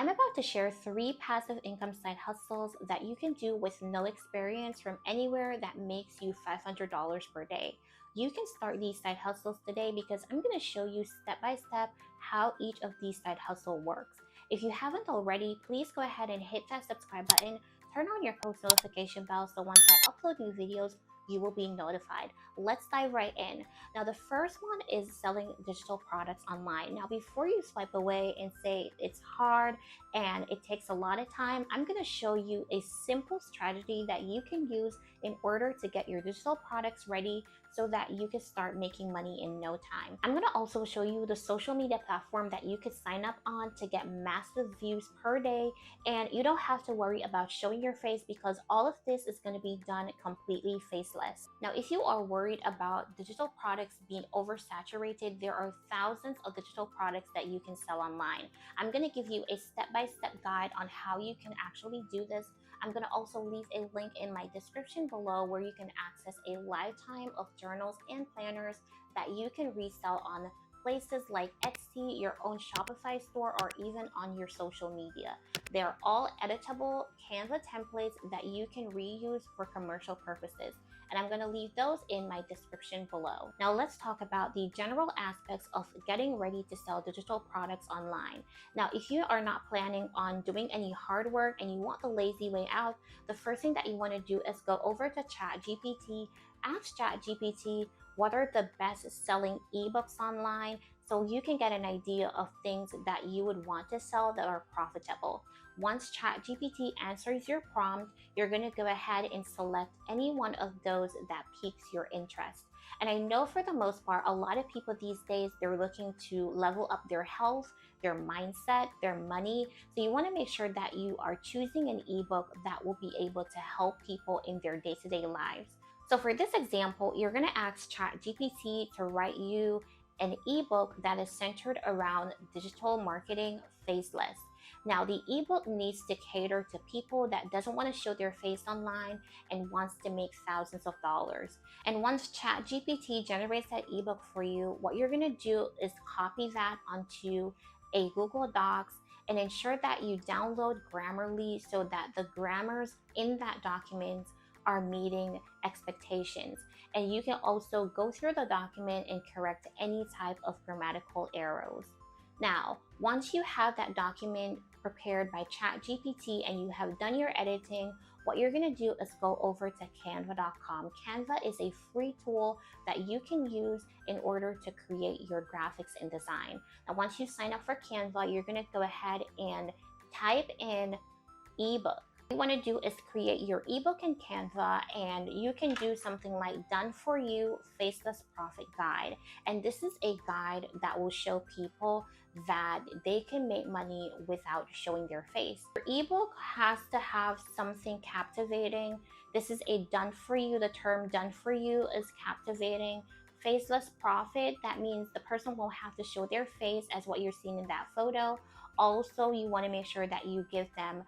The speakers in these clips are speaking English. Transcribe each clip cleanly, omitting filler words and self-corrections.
I'm about to share 3 passive income side hustles that you can do with no experience from anywhere that makes you $500 per day. You can start these side hustles today because I'm going to show you step by step how each of these side hustle works. If you haven't already, please go ahead and hit that subscribe button, turn on your post notification bell so once I upload new videos, you will be notified. Let's dive right in. Now, the first one is selling digital products online. Now, before you swipe away and say it's hard and it takes a lot of time, I'm going to show you a simple strategy that you can use in order to get your digital products ready so that you can start making money in no time. I'm going to also show you the social media platform that you could sign up on to get massive views per day, and you don't have to worry about showing your face because all of this is going to be done completely faceless. Now, if you are worried about digital products being oversaturated, there are thousands of digital products that you can sell online. I'm going to give you a step-by-step guide on how you can actually do this. I'm going to also leave a link in my description below where you can access a lifetime of journals and planners that you can resell on places like Etsy, your own Shopify store, or even on your social media. They're all editable Canva templates that you can reuse for commercial purposes, and I'm going to leave those in my description below. Now let's talk about the general aspects of getting ready to sell digital products online. Now, if you are not planning on doing any hard work and you want the lazy way out, the first thing that you want to do is go over to ChatGPT, ask ChatGPT what are the best selling ebooks online so you can get an idea of things that you would want to sell that are profitable. Once ChatGPT answers your prompt, you're going to go ahead and select any one of those that piques your interest. And I know for the most part, a lot of people these days, they're looking to level up their health, their mindset, their money. So you want to make sure that you are choosing an ebook that will be able to help people in their day-to-day lives. So for this example, you're going to ask ChatGPT to write you an ebook that is centered around digital marketing faceless. Now, the ebook needs to cater to people that doesn't want to show their face online and wants to make thousands of dollars. And once ChatGPT generates that ebook for you, what you're going to do is copy that onto a Google Docs and ensure that you download Grammarly so that the grammars in that document are meeting expectations. And you can also go through the document and correct any type of grammatical errors. Now, once you have that document prepared by ChatGPT and you have done your editing, what you're going to do is go over to canva.com. Canva is a free tool that you can use in order to create your graphics and design. Now, once you sign up for Canva, you're going to go ahead and type in ebook. What you want to do is create your ebook in Canva, and you can do something like done for you faceless profit guide. And this is a guide that will show people that they can make money without showing their face. Your ebook has to have something captivating. This is a done for you. The term done for you is captivating. Faceless profit, that means the person won't have to show their face as what you're seeing in that photo. Also, you want to make sure that you give them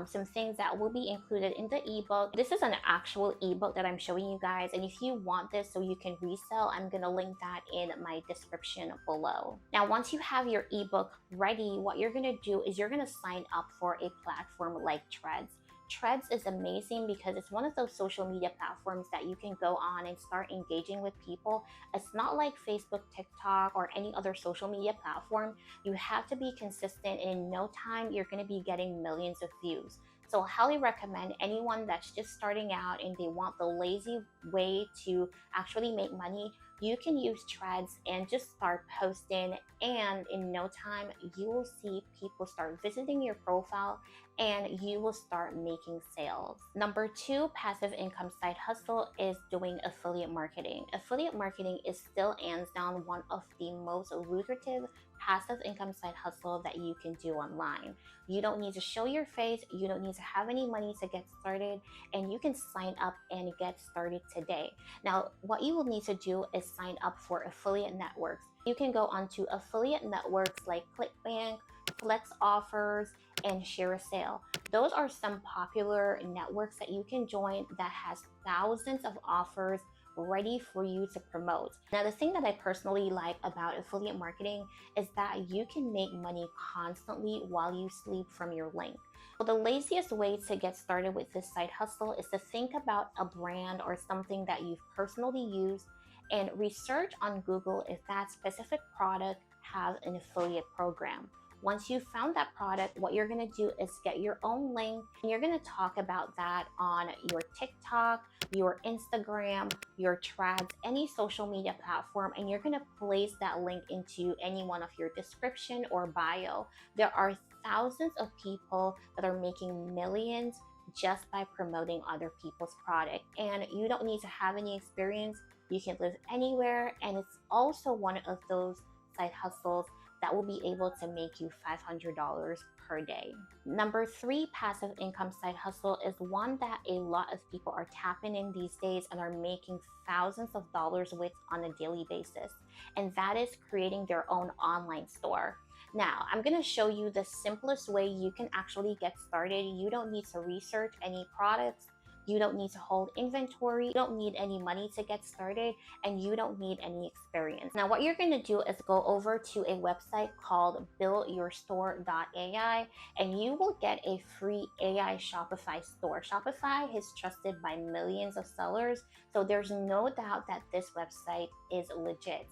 some things that will be included in the ebook. This is an actual ebook that I'm showing you guys, and if you want this so you can resell, I'm gonna link that in my description below. Now, once you have your ebook ready, what you're gonna do is you're gonna sign up for a platform like Threads. Threads is amazing because it's one of those social media platforms that you can go on and start engaging with people. It's not like Facebook, TikTok, or any other social media platform. You have to be consistent, and in no time, you're going to be getting millions of views. So I highly recommend anyone that's just starting out and they want the lazy way to actually make money, you can use Threads and just start posting, and in no time you will see people start visiting your profile and you will start making sales. Number 2 passive income side hustle is doing affiliate marketing. Affiliate marketing is still hands down one of the most lucrative passive income side hustle that you can do online. You don't need to show your face, you don't need to have any money to get started, and you can sign up and get started today. Now, what you will need to do is sign up for affiliate networks. You can go onto affiliate networks like ClickBank, Flex Offers, and Share a Sale. Those are some popular networks that you can join that has thousands of offers ready for you to promote. Now, the thing that I personally like about affiliate marketing is that you can make money constantly while you sleep from your link. So the laziest way to get started with this side hustle is to think about a brand or something that you've personally used and research on Google if that specific product has an affiliate program. Once you've found that product, what you're going to do is get your own link and you're going to talk about that on your TikTok, your Instagram, your Threads, any social media platform, and you're going to place that link into any one of your description or bio. There are thousands of people that are making millions just by promoting other people's product, and you don't need to have any experience. You can live anywhere, and it's also one of those side hustles that will be able to make you $500 per day. Number three, passive income side hustle is one that a lot of people are tapping in these days and are making thousands of dollars with on a daily basis. And that is creating their own online store. Now, I'm going to show you the simplest way you can actually get started. You don't need to research any products. You don't need to hold inventory. You don't need any money to get started, and you don't need any experience. Now, what you're going to do is go over to a website called buildyourstore.ai, and you will get a free AI Shopify store. Shopify is trusted by millions of sellers, so there's no doubt that this website is legit.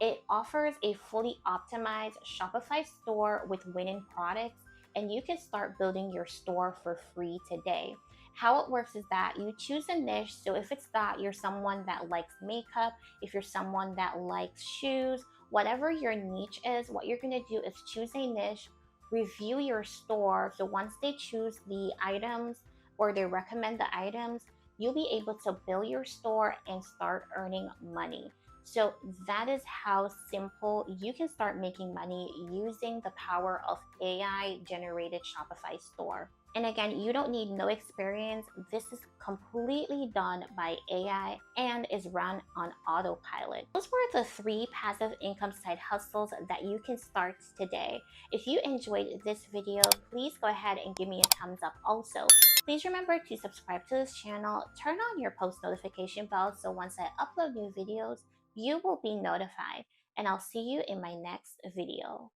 It offers a fully optimized Shopify store with winning products, and you can start building your store for free today. How it works is that you choose a niche. So if it's that you're someone that likes makeup, if you're someone that likes shoes, whatever your niche is, what you're going to do is choose a niche, review your store. So once they choose the items or they recommend the items, you'll be able to build your store and start earning money. So that is how simple you can start making money using the power of AI generated Shopify store. And again, you don't need no experience. This is completely done by AI and is run on autopilot. Those were the three passive income side hustles that you can start today. If you enjoyed this video, please go ahead and give me a thumbs up also. Please remember to subscribe to this channel, turn on your post notification bell so once I upload new videos, you will be notified. And I'll see you in my next video.